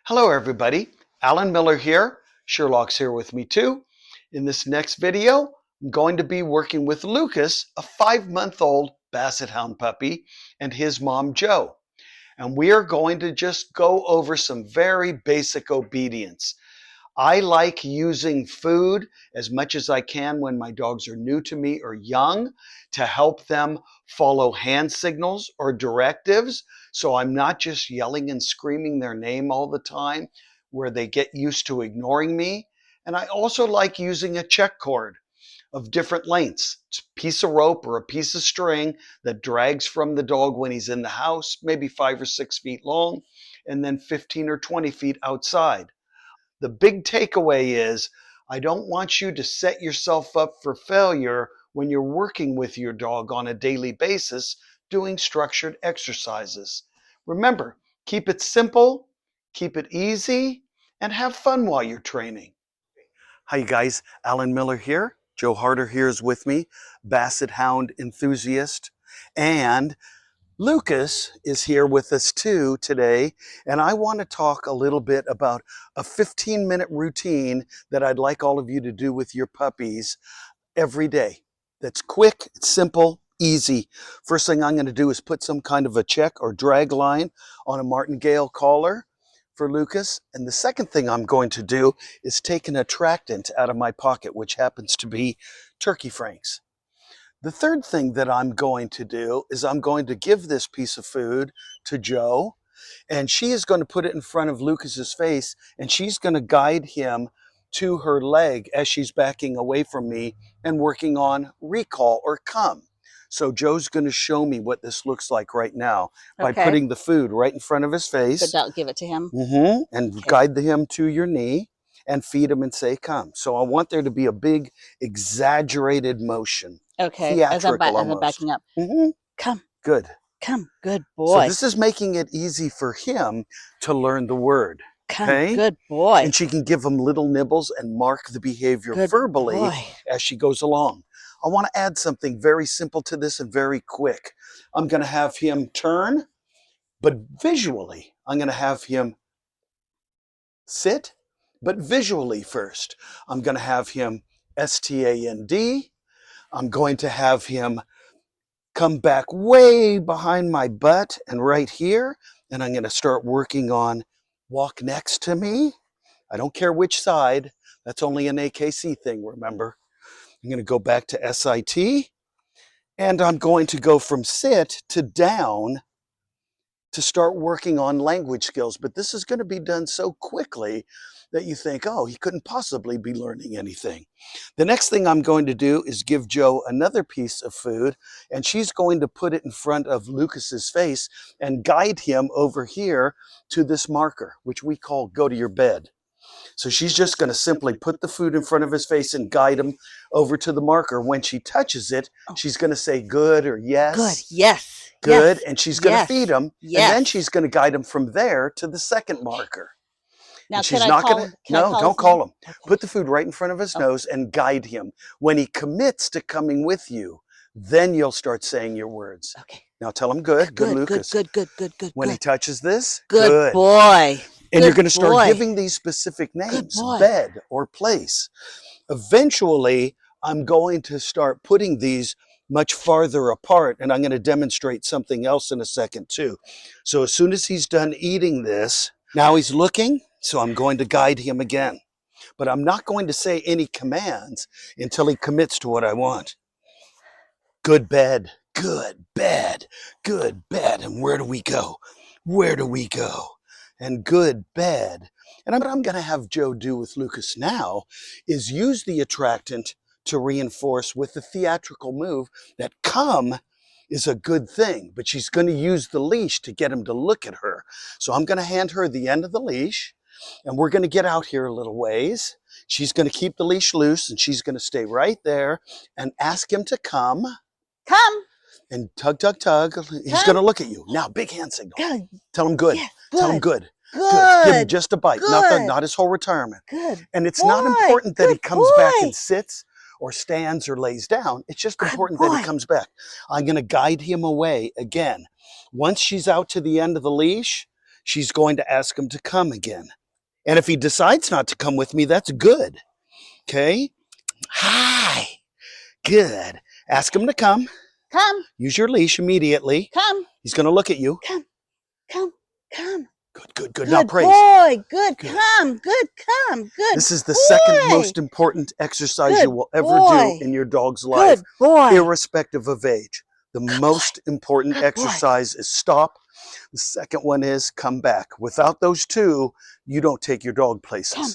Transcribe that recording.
Hello everybody, Alan Miller here. Sherlock's here with me too. In this next video, I'm going to be working with Lucas, a 5-month-old Basset Hound puppy, and his mom Jo. And we are going to just go over some very basic obedience. I like using food as much as I can when my dogs are new to me or young to help them follow hand signals or directives. So I'm not just yelling and screaming their name all the time where they get used to ignoring me. And I also like using a check cord of different lengths. It's a piece of rope or a piece of string that drags from the dog when he's in the house, maybe 5 or 6 feet long, and then 15 or 20 feet outside. The big takeaway is I don't want you to set yourself up for failure when you're working with your dog on a daily basis doing structured exercises. Remember, keep it simple, keep it easy, and have fun while you're training. Hi guys, Alan Miller here. Joe Harder here is with me, Basset Hound enthusiast, and Lucas is here with us too today, and I want to talk a little bit about a 15-minute routine that I'd like all of you to do with your puppies every day. That's quick, it's simple, easy. First thing I'm going to do is put some kind of a check or drag line on a martingale collar for Lucas. And the second thing I'm going to do is take an attractant out of my pocket, which happens to be turkey franks. The third thing that I'm going to do is I'm going to give this piece of food to Jo, and she is going to put it in front of Lucas's face, and she's going to guide him to her leg as she's backing away from me and working on recall or come. So Joe's going to show me what this looks like right now by putting the food right in front of his face. But don't give it to him. And guide him to your knee and feed him and say, come. So I want there to be a big exaggerated motion. Okay, Theatrical as I'm backing up. Come. Good. Come. Good boy. So this is making it easy for him to learn the word. Come. Okay? Good boy. And she can give him little nibbles and mark the behavior verbally as she goes along. I want to add something very simple to this and very quick. I'm going to have him turn, but visually. I'm going to have him sit, but visually first. I'm going to have him stand. I'm going to have him come back way behind my butt and right here. And I'm going to start working on walk next to me. I don't care which side. That's only an AKC thing, remember. I'm going to go back to SIT. And I'm going to go from sit to down to start working on language skills. But this is going to be done so quickly that you think, oh, he couldn't possibly be learning anything. The next thing I'm going to do is give Jo another piece of food, and she's going to put it in front of Lucas's face and guide him over here to this marker, which we call go to your bed. So she's just going to simply put the food in front of his face and guide him over to the marker. When she touches it, she's going to say good or yes. Good, yes. Good, yes, and she's going to feed him, yes. and then she's going to guide him from there to the second marker. Now, she's not going to, no, don't call him. Okay. Put the food right in front of his nose and guide him. When he commits to coming with you, then you'll start saying your words. Okay. Now tell him good, good Lucas. Good. When he touches this, good boy. And you're going to start giving these specific names, bed or place. Eventually, I'm going to start putting these much farther apart, and I'm going to demonstrate something else in a second too. So as soon as he's done eating this, now he's looking, so I'm going to guide him again. But I'm not going to say any commands until he commits to what I want. Good bed, good bed, good bed. And where do we go? Where do we go? And good bed. And what I'm going to have Jo do with Lucas now is use the attractant to reinforce with the theatrical move that come is a good thing, but she's going to use the leash to get him to look at her. So I'm going to hand her the end of the leash, and we're going to get out here a little ways. She's going to keep the leash loose, and she's going to stay right there and ask him to come. Come. And tug, tug, tug. He's going to look at you. Now, big hand signal. Good. Tell him good. Yes, Tell him good. Good. Give him just a bite, not his whole retirement. Good. And it's not important that he comes back and sits or stands or lays down. It's just important that he comes back. I'm going to guide him away again. Once she's out to the end of the leash, she's going to ask him to come again. And if he decides not to come with me, that's good. Okay? Hi. Good. Ask him to come. Come. Use your leash immediately. Come. He's going to look at you. Come. Come. Come. Good, good, good. Good Now praise. boy. Good. Good. Come. Good. Come. Good. This is the boy. second most important exercise Good you will ever boy. do in your dog's life, Good boy. irrespective of age. The Good most important Good boy. exercise is stop. The second one is come back. Without those two, you don't take your dog places. Come.